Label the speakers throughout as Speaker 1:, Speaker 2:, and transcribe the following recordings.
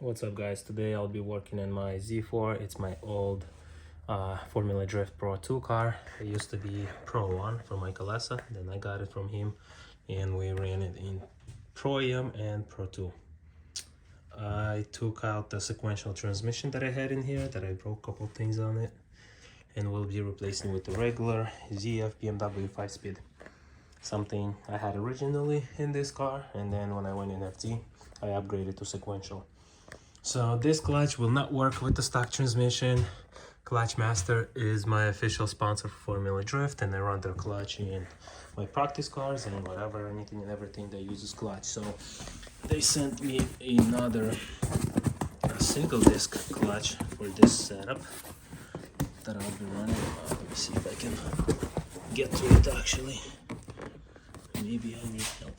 Speaker 1: What's up guys, today I'll be working on my Z4. It's my old Formula Drift Pro 2 car. It used to be Pro 1 from Mike Alessa, then I got it from him and we ran it in Pro AM and Pro 2. I took out the sequential transmission that I had in here, that I broke a couple things on it, and we'll be replacing with the regular ZF BMW 5-speed. Something I had originally in this car, and then when I went in FT, I upgraded to sequential. So this clutch will not work with the stock transmission. Clutch Master is my official sponsor for Formula Drift, and I run their clutch in my practice cars and whatever, anything and everything that uses clutch. So they sent me another single disc clutch for this setup that I'll be running. Let me see if I can get to it actually. Maybe I need help.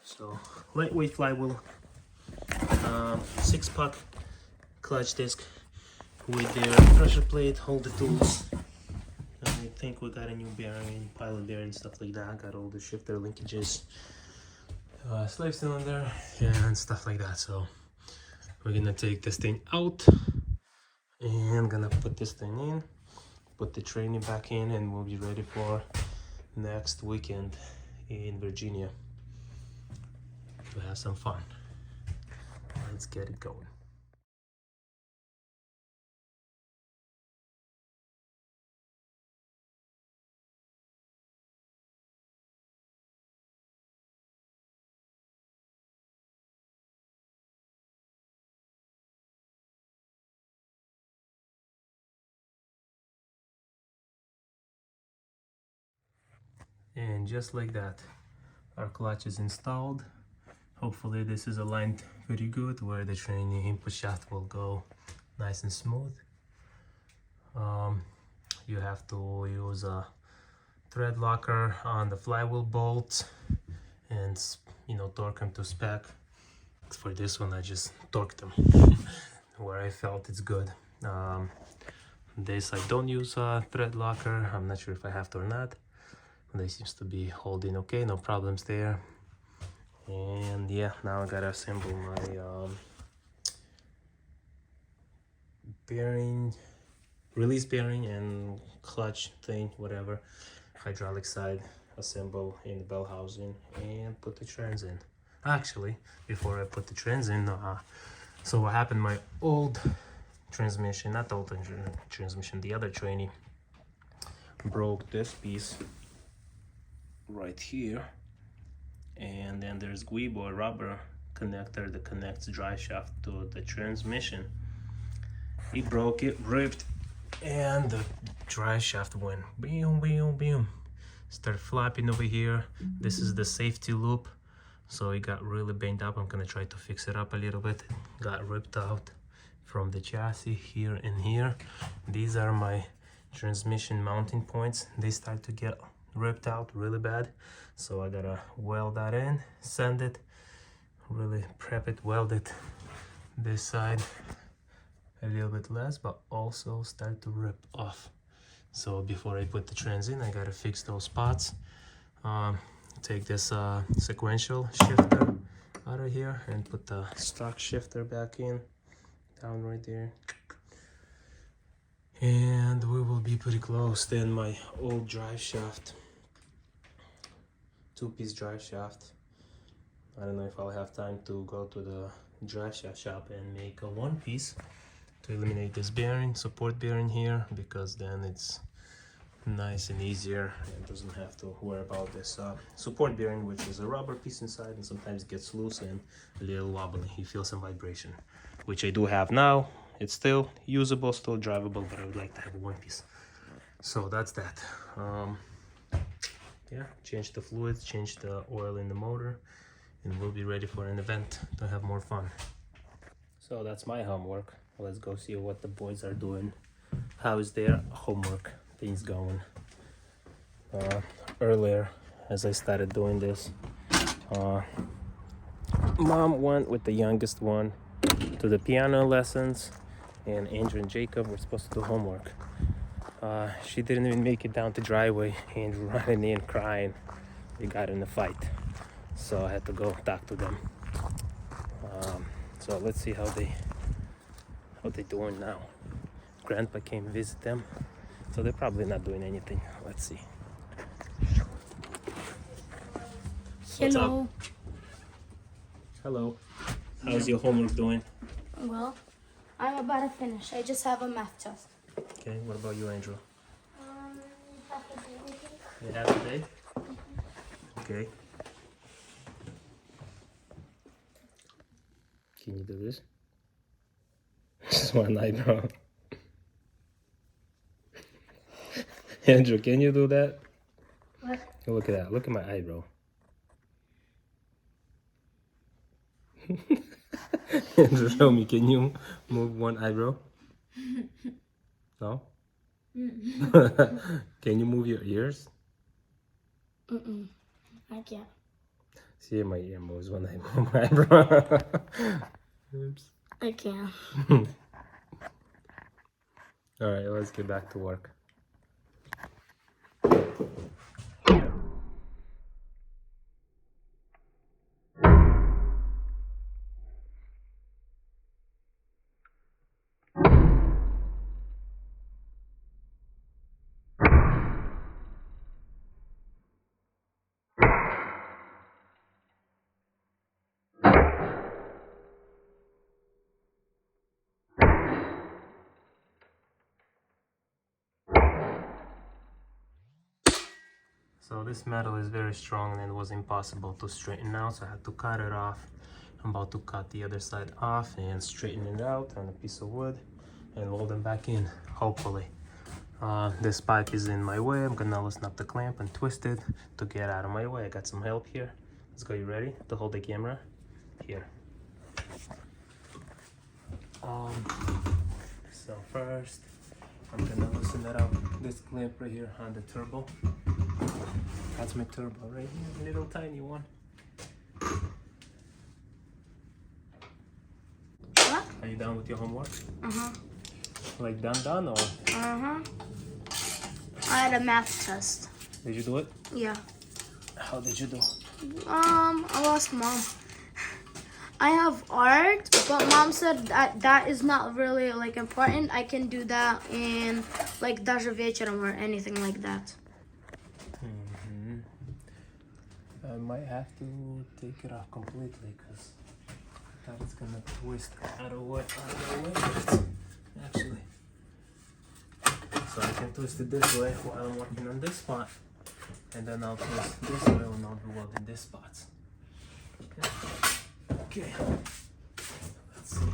Speaker 1: So lightweight flywheel, 6-puck clutch disc with their pressure plate, hold the tools. I think we got a new bearing, pilot bearing, stuff like that. Got all the shifter linkages, slave cylinder and stuff like that. So we're gonna take this thing out and gonna put this thing in, put the training back in, and we'll be ready for next weekend in Virginia to have some fun. Let's get it going. And just like that, our clutch is installed. Hopefully this is aligned pretty good where the training input shaft will go nice and smooth. You have to use a thread locker on the flywheel bolts and torque them to spec. For this one I just torqued them where I felt it's good. This I don't use a thread locker. I'm not sure if I have to or not. They seems to be holding okay, no problems there. And yeah, now I gotta assemble my bearing, release bearing and clutch thing, whatever, hydraulic side, assemble in the bell housing and put the trans in. Actually, before I put the trans in, so what happened, my old transmission, not the old transmission, the other trainee broke this piece right here, and then there's Guibo, a rubber connector that connects drive shaft to the transmission. He broke it, ripped, and the drive shaft went boom, boom, boom, started flapping over here. This is the safety loop, so it got really banged up. I'm gonna try to fix it up a little bit. Got ripped out from the chassis here and here. These are my transmission mounting points. They start to get ripped out really bad, so I gotta weld that in, sand it, really prep it, weld it this side a little bit less, but also start to rip off. So before I put the trans in, I gotta fix those spots. Take this sequential shifter out of here and put the stock shifter back in, down right there, and we will be pretty close. Then my old drive shaft, 2-piece drive shaft. I don't know if I'll have time to go to the drive shaft shop and make a 1-piece to eliminate this bearing, support bearing here, because then it's nice and easier and doesn't have to worry about this support bearing, which is a rubber piece inside and sometimes it gets loose and a little wobbly. You feel some vibration, which I do have now. It's still usable, still drivable, but I would like to have a 1-piece. So that's that. Yeah, change the fluids, change the oil in the motor, and we'll be ready for an event to have more fun. So that's my homework. Let's go see what the boys are doing. How is their homework things going? Earlier, as I started doing this, Mom went with the youngest one to the piano lessons, and Andrew and Jacob were supposed to do homework. She didn't even make it down the driveway. Andrew running in crying. We got in a fight, so I had to go talk to them. So let's see how they doing now. Grandpa came visit them, so they're probably not doing anything. Let's see. What's
Speaker 2: Hello.
Speaker 1: up? Hello. How's your homework doing?
Speaker 2: Well, I'm about to finish. I just have a math test.
Speaker 1: Okay, what about you, Andrew?
Speaker 2: Half a day, okay?
Speaker 1: You have a day? Okay. Can you do this? Just one eyebrow. Andrew, can you do that?
Speaker 2: What?
Speaker 1: Look at that. Look at my eyebrow. Andrew, show me. Can you move one eyebrow? No? Can you move your ears?
Speaker 2: I can't.
Speaker 1: See, my ear moves when I move my eyebrow. Oops.
Speaker 2: I can't.
Speaker 1: Alright, let's get back to work. So this metal is very strong and it was impossible to straighten out, so I had to cut it off. I'm about to cut the other side off and straighten it out on a piece of wood and weld them back in, hopefully. This pipe is in my way. I'm gonna loosen up the clamp and twist it to get out of my way. I got some help here. Let's go, you ready to hold the camera? Here. So first, I'm gonna loosen that up, this clamp right here on the turbo. That's my turbo right here, little tiny one.
Speaker 2: What?
Speaker 1: Are you done with your homework?
Speaker 2: Uh-huh.
Speaker 1: Like done or
Speaker 2: Uh-huh. I had a math test.
Speaker 1: did you do it?
Speaker 2: Yeah.
Speaker 1: How did you do?
Speaker 2: I lost Mom. I have art, but Mom said that is not really like important. I can do that in like Даже вечером or anything like that.
Speaker 1: I might have to take it off completely because that is gonna twist out of way. Actually, so I can twist it this way while I'm working on this spot, and then I'll twist this way when I'll be welding this spot. Okay. Let's see.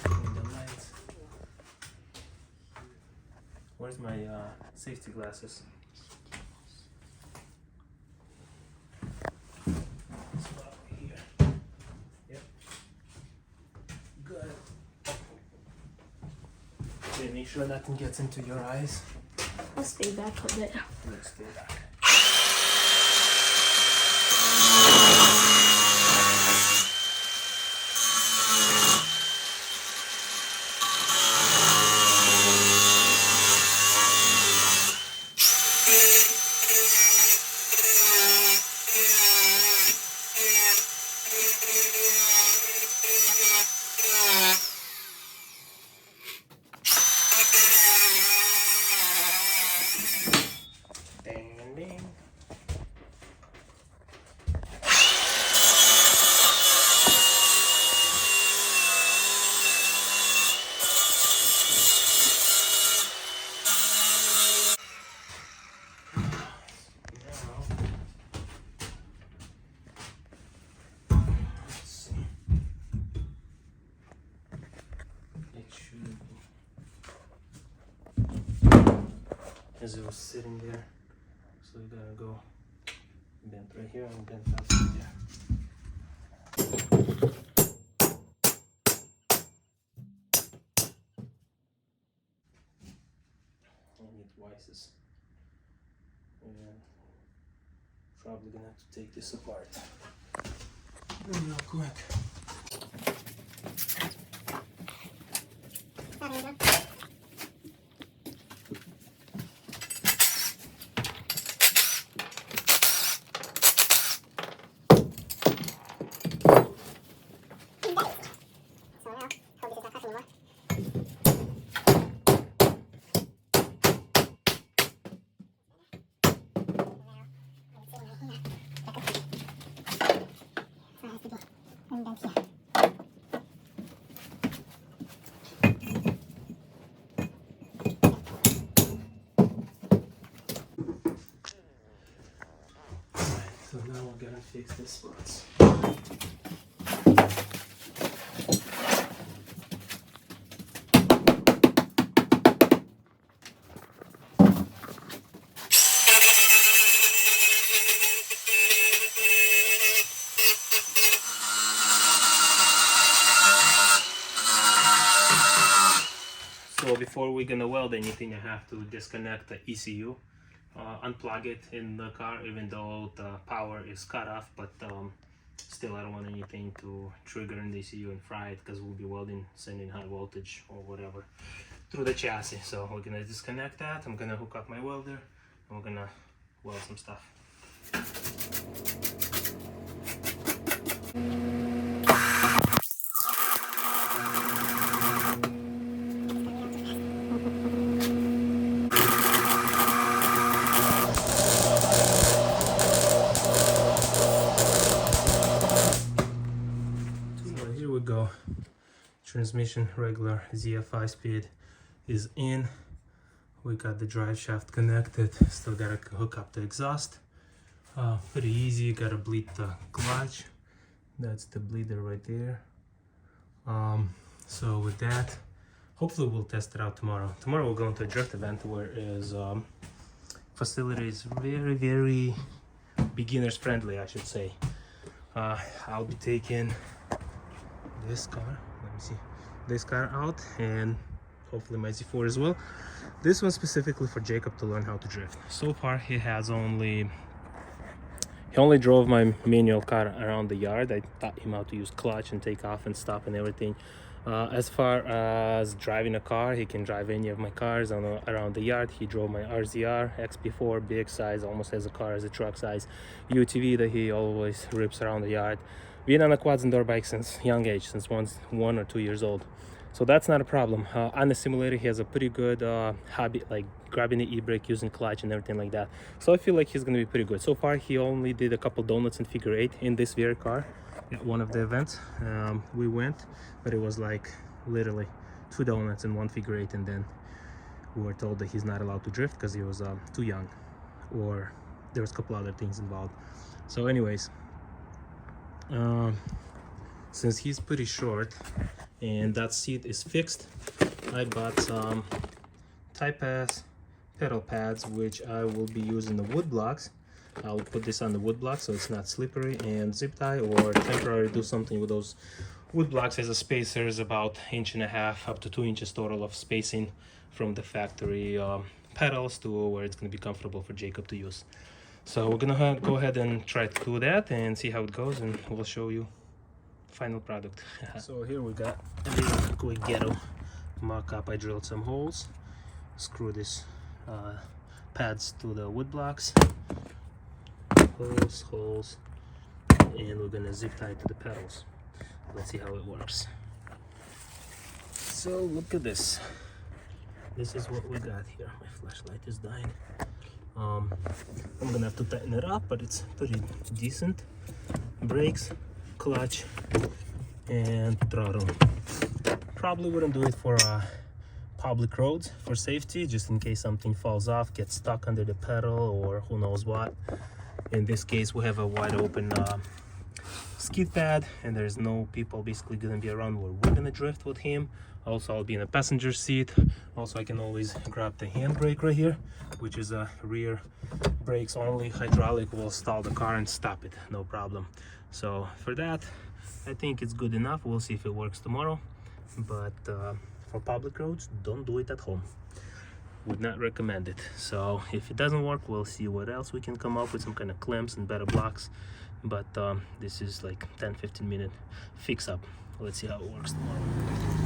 Speaker 1: And the lights. Where's my safety glasses? Okay, make sure nothing gets into your eyes.
Speaker 2: I'll stay back a bit.
Speaker 1: Let's stay back. Ding, ding. As it was sitting there, so we gotta go bent right here and bent out right there. devices. And probably gonna have to take this apart real quick. So now we're gonna fix the spots. So before we're gonna weld anything, I have to disconnect the ECU, unplug it in the car, even though the power is cut off, but still I don't want anything to trigger in the ECU and fry it, because we'll be welding, sending high voltage or whatever through the chassis. So we're gonna disconnect that. I'm gonna hook up my welder and we're gonna weld some stuff. Go. Transmission regular ZF5 speed is in. We got the drive shaft connected. Still gotta hook up the exhaust. Pretty easy. Gotta bleed the clutch. That's the bleeder right there. So with that, hopefully we'll test it out tomorrow. Tomorrow we're going to a drift event where is facility is very beginners friendly, I should say. I'll be taking this car, let me see, this car out, and hopefully my Z4 as well. This one specifically for Jacob to learn how to drift. So far he only drove my manual car around the yard. I taught him how to use clutch and take off and stop and everything. As far as driving a car, he can drive any of my cars around the yard. He drove my RZR XP4, big size, almost as a car, as a truck size UTV that he always rips around the yard. Been on a quads and door bike since young age, since 1 or 2 years old. So that's not a problem. On the simulator, he has a pretty good habit, like grabbing the e-brake, using clutch and everything like that. So I feel like he's gonna be pretty good. So far, he only did a couple donuts in figure 8 in this very car at one of the events. We went, but it was like literally 2 donuts and 1 figure 8, and then we were told that he's not allowed to drift because he was too young, or there was a couple other things involved. So anyways, since he's pretty short and that seat is fixed, I bought some Type-S pedal pads, which I will be using the wood blocks. I'll put this on the wood block so it's not slippery, and zip tie or temporarily do something with those wood blocks as a spacer is about 1.5 inches up to 2 inches total of spacing from the factory pedals to where it's going to be comfortable for Jacob to use. So we're gonna go ahead and try to do that and see how it goes, and we'll show you final product. So here we got a little quick ghetto mock-up. I drilled some holes, screw this pads to the wood blocks, holes, and we're gonna zip tie to the pedals. Let's see how it works. So look at this. This is what we got here. My flashlight is dying. I'm gonna have to tighten it up, but it's pretty decent. Brakes, clutch, and throttle. Probably wouldn't do it for public roads for safety, just in case something falls off, gets stuck under the pedal, or who knows what. In this case, we have a wide open skid pad, and there's no people basically gonna be around where we're gonna drift with him. Also, I'll be in the passenger seat. Also, I can always grab the handbrake right here, which is a rear brakes only. Hydraulic will stall the car and stop it, no problem. So for that, I think it's good enough. We'll see if it works tomorrow. But for public roads, don't do it at home. would not recommend it. So if it doesn't work, we'll see what else we can come up with, some kind of clamps and better blocks. But this is like 10-15 minute fix up. Let's see how it works tomorrow.